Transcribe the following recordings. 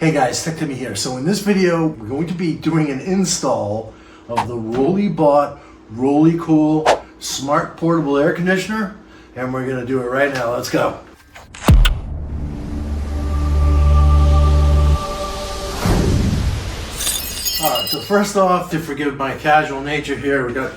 Hey guys, Tech Timmy here. So in this video, we're going to be doing an install of the Rollibot Rollicool Smart Portable Air Conditioner, and we're gonna do it right now. Let's go. Alright, so first off, to forgive my casual nature here, we got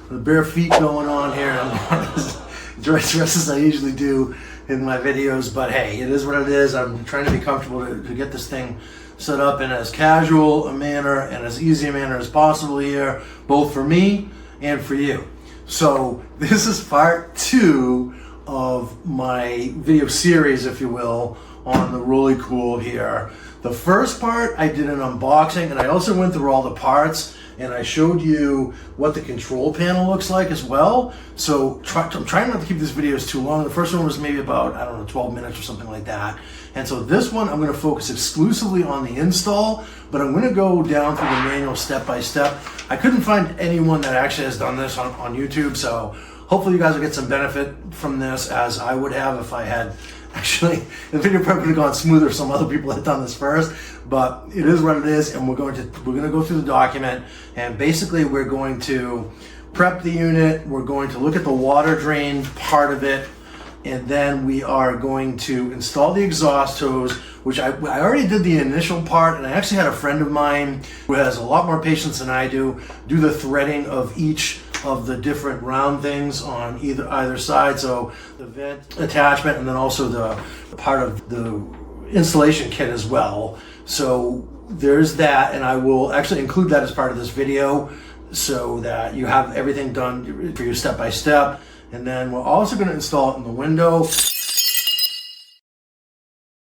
the bare feet going on here. I'm not as dressed as I usually do in my videos, but hey, it is what it is. I'm trying to be comfortable to get this thing set up in as casual a manner and as easy a manner as possible here, both for me and for you. So this is part 2 of my video series, if you will, on the Rollicool here. The first part I did an unboxing, and I also went through all the parts and I showed you what the control panel looks like as well. So I'm trying not to keep these videos too long. The first one was maybe about, I don't know, 12 minutes or something like that. And so this one, I'm gonna focus exclusively on the install, but I'm gonna go down through the manual step by step. I couldn't find anyone that actually has done this on YouTube, so hopefully you guys will get some benefit from this, as I would have if I had actually, the video probably would have gone smoother if some other people had done this first, but it is what it is, and we're going to go through the document, and basically we're going to prep the unit, we're going to look at the water drain part of it, and then we are going to install the exhaust hose, which I already did the initial part, and I actually had a friend of mine who has a lot more patience than I do the threading of each of the different round things on either side, so the vent attachment and then also the part of the installation kit as well. So there's that, and I will actually include that as part of this video so that you have everything done for you step by step. And then we're also going to install it in the window.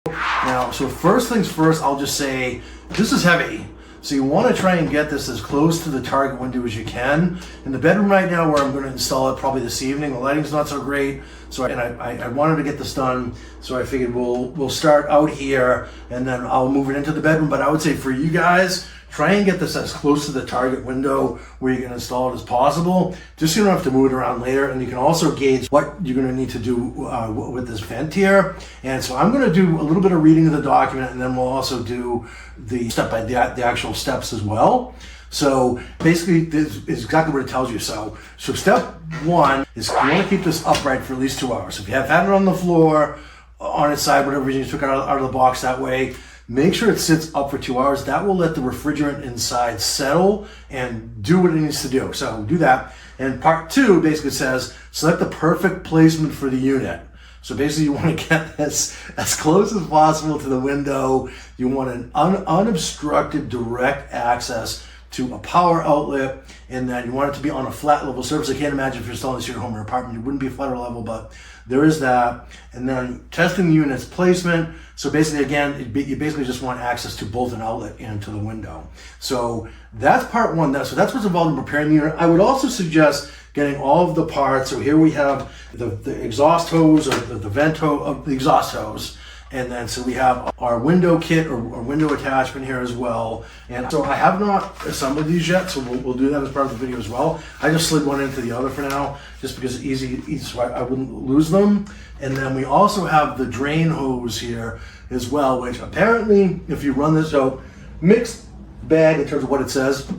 Now, so first things first, I'll just say this is heavy. So you want to try and get this as close to the target window as you can. In the bedroom right now, where I'm going to install it probably this evening, the lighting's not so great. So I wanted to get this done, so I figured we'll start out here and then I'll move it into the bedroom. But I would say for you guys, try and get this as close to the target window where you can install it as possible, just so you don't have to move it around later. And you can also gauge what you're going to need to do with this vent here. And so I'm going to do a little bit of reading of the document, and then we'll also do the the actual steps as well. So basically, this is exactly what it tells you. So step 1 is you want to keep this upright for at least 2 hours. If you have had it on the floor, on its side, whatever you took it out of the box that way, make sure it sits up for 2 hours. That will let the refrigerant inside settle and do what it needs to do. So do that. And part 2 basically says, select the perfect placement for the unit. So basically you want to get this as close as possible to the window. You want an unobstructed direct access to a power outlet, and then you want it to be on a flat level surface. I can't imagine if you're installing this in your home or apartment, it wouldn't be a flatter level, but there is that. And then testing the unit's placement. So basically, again, you basically just want access to both an outlet and to the window. So that's part 1. So that's what's involved in preparing the unit. I would also suggest getting all of the parts. So here we have the exhaust hose, or the vent hose, the exhaust hose. And then so we have our window kit or window attachment here as well. And so I have not assembled these yet, so we'll do that as part of the video as well. I just slid one into the other for now, just because it's easy so I wouldn't lose them. And then we also have the drain hose here as well, which apparently, if you run this, so mixed bag in terms of what it says,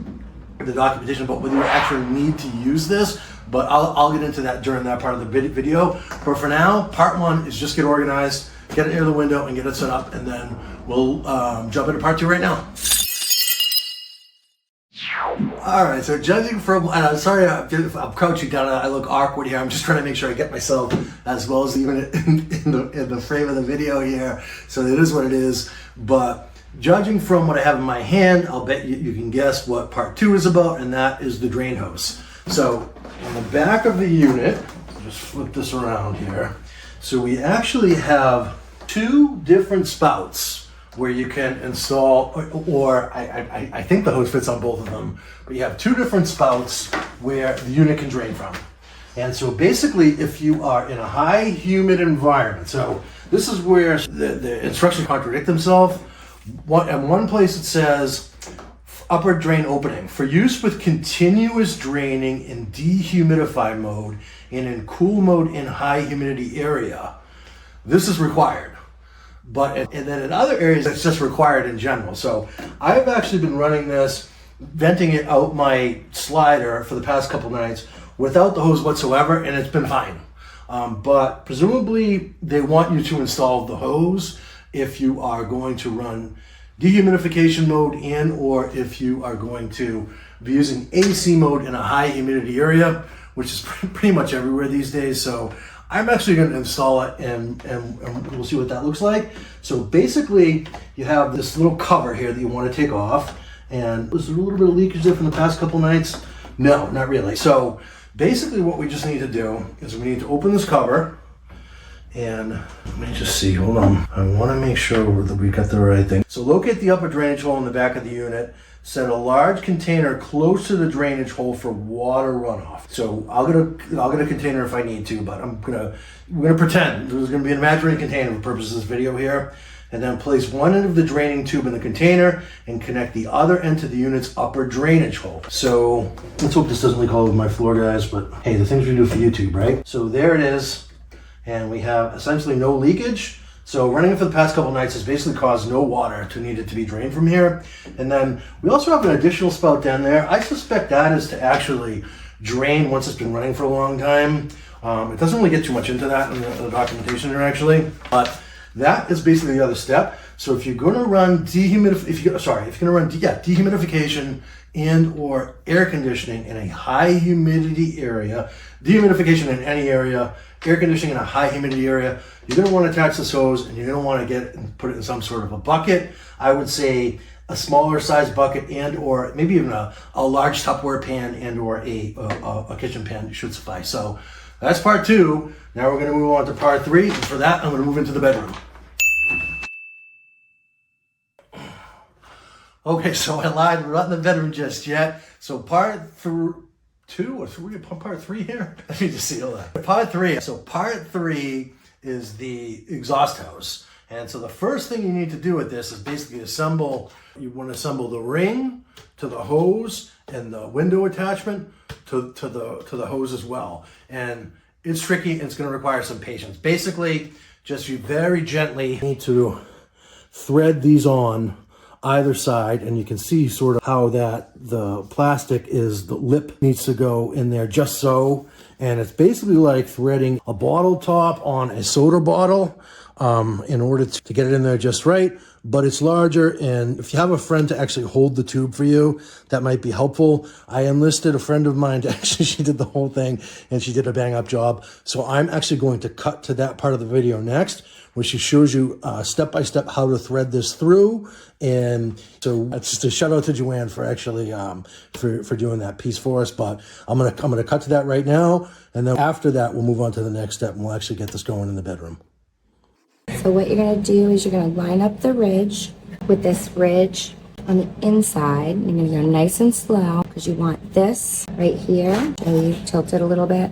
the documentation about whether you actually need to use this, but I'll get into that during that part of the video. But for now, part 1 is just get organized, get it near the window and get it set up, and then we'll jump into part 2 right now. All right, so judging from, and I'm sorry if I'm crouching down, I look awkward here. I'm just trying to make sure I get myself as well as even in the frame of the video here. So it is what it is. But judging from what I have in my hand, I'll bet you can guess what part 2 is about, and that is the drain hose. So on the back of the unit, I'll just flip this around here. So we actually have 2 different spouts where you can install, or I think the hose fits on both of them, but you have 2 different spouts where the unit can drain from. And so basically, if you are in a high humid environment, so this is where the instructions contradict themselves. In one place it says, upper drain opening, for use with continuous draining in dehumidify mode and in cool mode in high humidity area. This is required. and then in other areas it's just required in general. So I've actually been running this, venting it out my slider for the past couple nights without the hose whatsoever, and it's been fine. But presumably they want you to install the hose if you are going to run dehumidification mode in, or if you are going to be using AC mode in a high humidity area, which is pretty much everywhere these days. So I'm actually going to install it and we'll see what that looks like. So basically you have this little cover here that you want to take off, and was there a little bit of leakage there from the past couple nights? No, not really. So basically what we just need to do is we need to open this cover, and let me just see, hold on. I want to make sure that we got the right thing. So locate the upper drainage hole in the back of the unit. Set a large container close to the drainage hole for water runoff. So I'll get a container if I need to, but we're gonna pretend there's gonna be an imaginary container for purposes of this video here. And then place one end of the draining tube in the container and connect the other end to the unit's upper drainage hole. So let's hope this doesn't leak all over my floor, guys, but hey, the things we do for YouTube, right? So there it is. And we have essentially no leakage. So running it for the past couple nights has basically caused no water to need it to be drained from here. And then we also have an additional spout down there. I suspect that is to actually drain once it's been running for a long time. It doesn't really get too much into that in the documentation there actually, but that is basically the other step. So if you're going to run dehumidification and or air conditioning in a high humidity area, dehumidification in any area, air conditioning in a high humidity area, you're going to want to attach this hose, and you're going to want to get and put it in some sort of a bucket. I would say a smaller size bucket, and or maybe even a large Tupperware pan and or a kitchen pan should suffice. So that's part 2. Now we're going to move on to part 3, and for that I'm going to move into the bedroom. Okay, so I lied, we're not in the bedroom just yet. So part 2 or 3, part 3 here? Let me just see all that. Part 3. So part 3 is the exhaust hose. And so the first thing you need to do with this is basically you want to assemble the ring to the hose and the window attachment to the hose as well. And it's tricky, and it's going to require some patience. Basically, just you very gently need to thread these on either side, and you can see sort of how the plastic is, the lip needs to go in there just so. And it's basically like threading a bottle top on a soda bottle in order to get it in there just right. But it's larger, and if you have a friend to actually hold the tube for you, that might be helpful. I enlisted a friend of mine to actually, she did the whole thing, and she did a bang up job. So I'm actually going to cut to that part of the video next, where she shows you step by step how to thread this through. And so that's just a shout out to Joanne for actually for doing that piece for us. But I'm gonna cut to that right now, and then after that we'll move on to the next step, and we'll actually get this going in the bedroom. So what you're going to do is you're going to line up the ridge with this ridge on the inside. You're going to go nice and slow because you want this right here. So you tilt it a little bit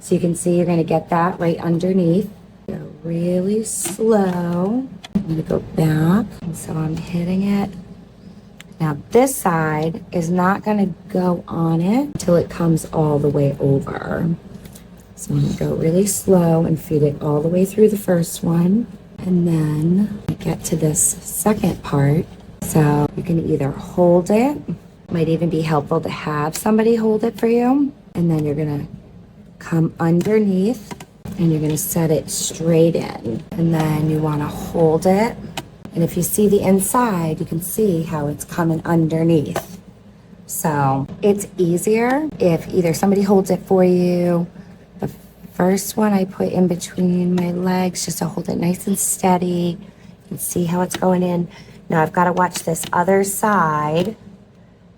so you can see you're going to get that right underneath. Go really slow. I'm going to go back, and so I'm hitting it. Now this side is not going to go on it until it comes all the way over. So I'm going to go really slow and feed it all the way through the first one. And then I get to this second part. So you can either hold it, might even be helpful to have somebody hold it for you. And then you're going to come underneath and you're going to set it straight in. And then you want to hold it. And if you see the inside, you can see how it's coming underneath. So it's easier if either somebody holds it for you. The first one I put in between my legs just to hold it nice and steady. You can see how it's going in. Now I've got to watch this other side,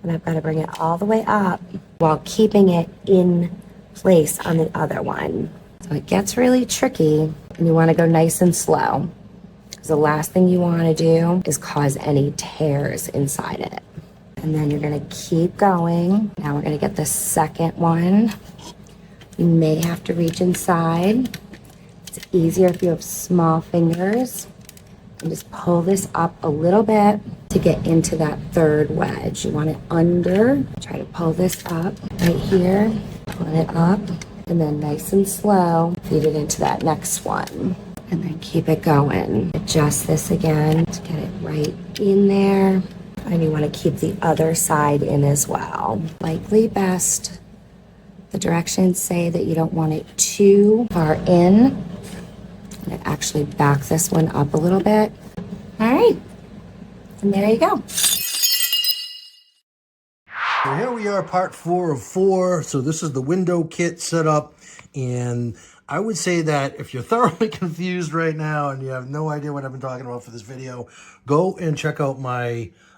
and I've got to bring it all the way up while keeping it in place on the other one. So it gets really tricky, and you want to go nice and slow. The last thing you want to do is cause any tears inside it. And then you're going to keep going. Now we're going to get the second one. You may have to reach inside. It's easier if you have small fingers. And just pull this up a little bit to get into that third wedge. You want it under. Try to pull this up right here. Pull it up. And then nice and slow, feed it into that next one. and then keep it going. Adjust this again to get it right in there. And you want to keep the other side in as well. Likely best. The directions say that you don't want it too far in. And actually back this one up a little bit. All right, and there you go. So here we are, part 4 of 4. So this is the window kit setup, and I would say that if you're thoroughly confused right now and you have no idea what I've been talking about for this video, go and check out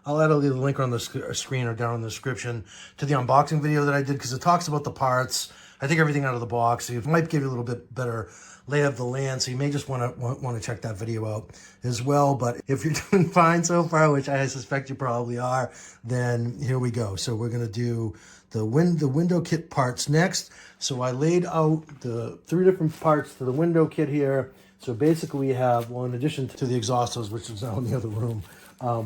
I'll add a little link on the screen or down in the description to the unboxing video that I did, because it talks about the parts. I take everything out of the box, so it might give you a little bit better lay of the land, so you may just want to check that video out as well. But if you're doing fine so far, which I suspect you probably are, then here we go. So we're going to do the window kit parts next. So I laid out the 3 different parts to the window kit here. So basically we have, well, in addition to the exhaust hose, which is now in the other room,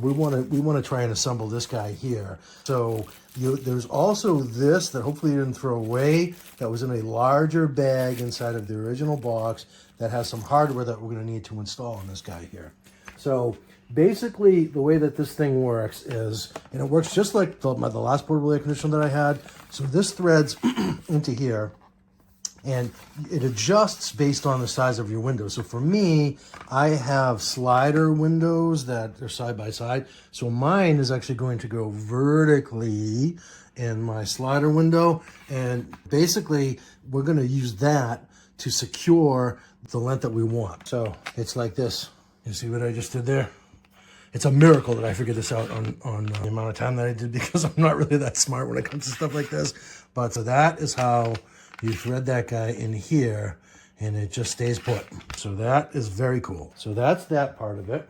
we want to try and assemble this guy here. So there's also this that hopefully you didn't throw away, that was in a larger bag inside of the original box that has some hardware that we're going to need to install on this guy here. So basically the way that this thing works is, and it works just like the last portable air conditioner that I had. So this threads into here, and it adjusts based on the size of your window. So for me, I have slider windows that are side by side. So mine is actually going to go vertically in my slider window. And basically, we're going to use that to secure the length that we want. So it's like this. You see what I just did there? It's a miracle that I figured this out on the amount of time that I did, because I'm not really that smart when it comes to stuff like this. But so that is how you thread that guy in here, and it just stays put. So that is very cool. So that's that part of it.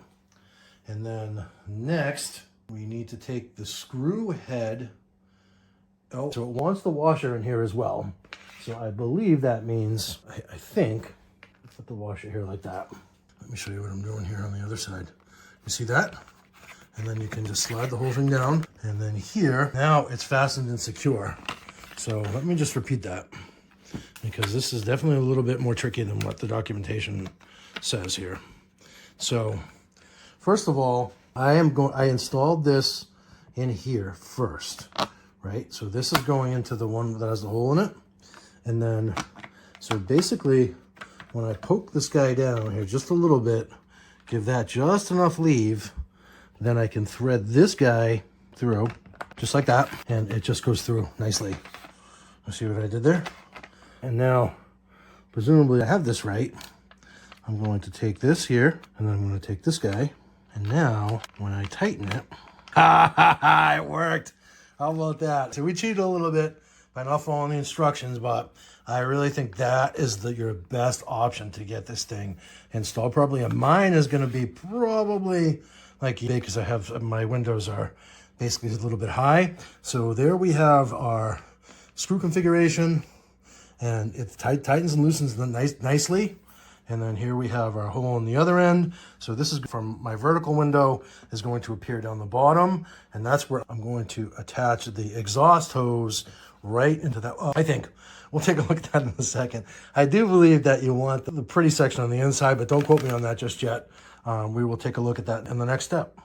And then next, we need to take the screw head. Oh, so it wants the washer in here as well. So I believe that means, I think, put the washer here like that. Let me show you what I'm doing here on the other side. You see that? And then you can just slide the whole thing down. And then here, now it's fastened and secure. So let me just repeat that, because this is definitely a little bit more tricky than what the documentation says here. So first of all, I installed this in here first, right? So this is going into the one that has the hole in it. And then, so basically when I poke this guy down here just a little bit, give that just enough leave, then I can thread this guy through just like that, and it just goes through nicely. You see what I did there? And now, presumably I have this right. I'm going to take this here, and then I'm going to take this guy. And now, when I tighten it, it worked. How about that? So we cheated a little bit by not following the instructions, but I really think that is your best option to get this thing installed properly. And mine is going to be probably like, because I have, my windows are basically a little bit high. So there we have our screw configuration, and it tightens and loosens nicely. And then here we have our hole on the other end. So this is from my vertical window, is going to appear down the bottom, and that's where I'm going to attach the exhaust hose right into that. Oh, I think we'll take a look at that in a second. I do believe that you want the pretty section on the inside, but don't quote me on that just yet. We will take a look at that in the next step.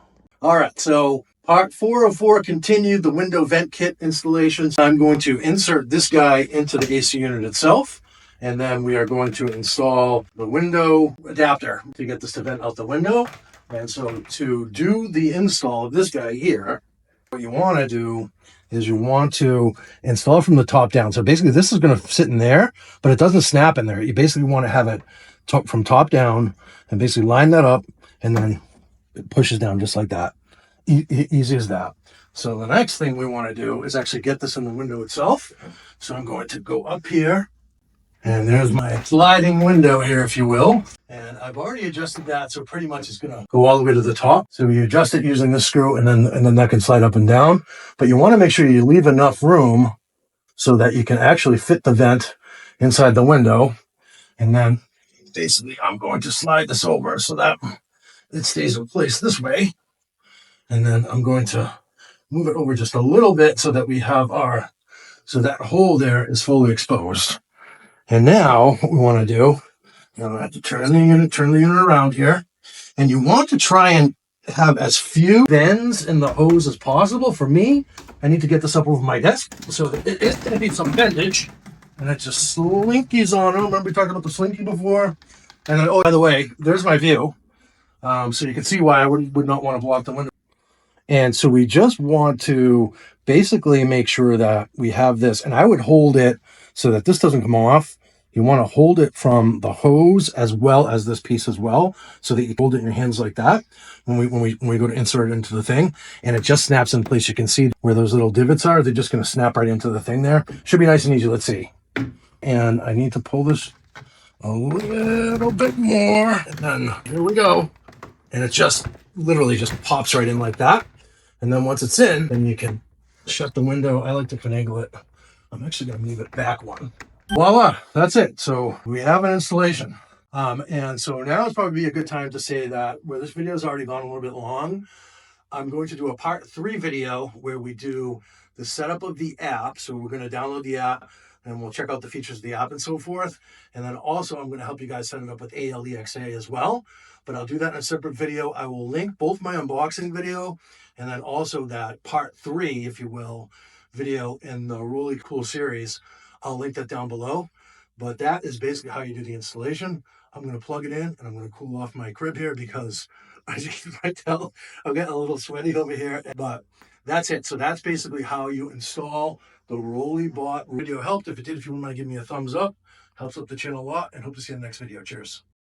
All right, so part 4 of 4 continued, the window vent kit installation. I'm going to insert this guy into the AC unit itself, and then we are going to install the window adapter to get this to vent out the window. And so to do the install of this guy here, what you want to do is you want to install from the top down. So basically this is going to sit in there, but it doesn't snap in there. You basically want to have it from top down and basically line that up, and then it pushes down just like that. Easy as that. So the next thing we want to do is actually get this in the window itself. So I'm going to go up here, and there's my sliding window here, if you will. And I've already adjusted that, so pretty much it's going to go all the way to the top. So you adjust it using this screw, and then that can slide up and down. But you want to make sure you leave enough room so that you can actually fit the vent inside the window. And then basically I'm going to slide this over so that it stays in place this way. And then I'm going to move it over just a little bit so that we have so that hole there is fully exposed. And now what we want to do Now I have to turn the unit around here. And you want to try and have as few bends in the hose as possible. For me, I need to get this up over my desk. So it is going to need some bendage. And it just slinkies on. I remember we talked about the slinky before. And then, oh, by the way, there's my view. So you can see why I would not want to block the window. And so we just want to basically make sure that we have this. And I would hold it so that this doesn't come off. You want to hold it from the hose as well as this piece as well, so that you hold it in your hands like that when we go to insert it into the thing, and it just snaps in place. You can see where those little divots are. They're just going to snap right into the thing there. Should be nice and easy. Let's see. And I need to pull this a little bit more, and then here we go. And it just literally just pops right in like that. And then once it's in, then you can shut the window. I like to finagle it. I'm actually going to move it back one. Voila, that's it. So we have an installation. And so now is probably a good time to say that where this video has already gone a little bit long, I'm going to do a part 3 video where we do the setup of the app. So we're going to download the app and we'll check out the features of the app and so forth. And then also I'm going to help you guys set it up with ALEXA as well. But I'll do that in a separate video. I will link both my unboxing video and then also that part 3, if you will, video in the Rollicool series. I'll link that down below. But that is basically how you do the installation. I'm going to plug it in and I'm going to cool off my crib here because as you can probably tell, I'm getting a little sweaty over here. But that's it. So that's basically how you install the Rollibot. Video helped. If it did, if you want to give me a thumbs up, helps up the channel a lot, and hope to see you in the next video. Cheers.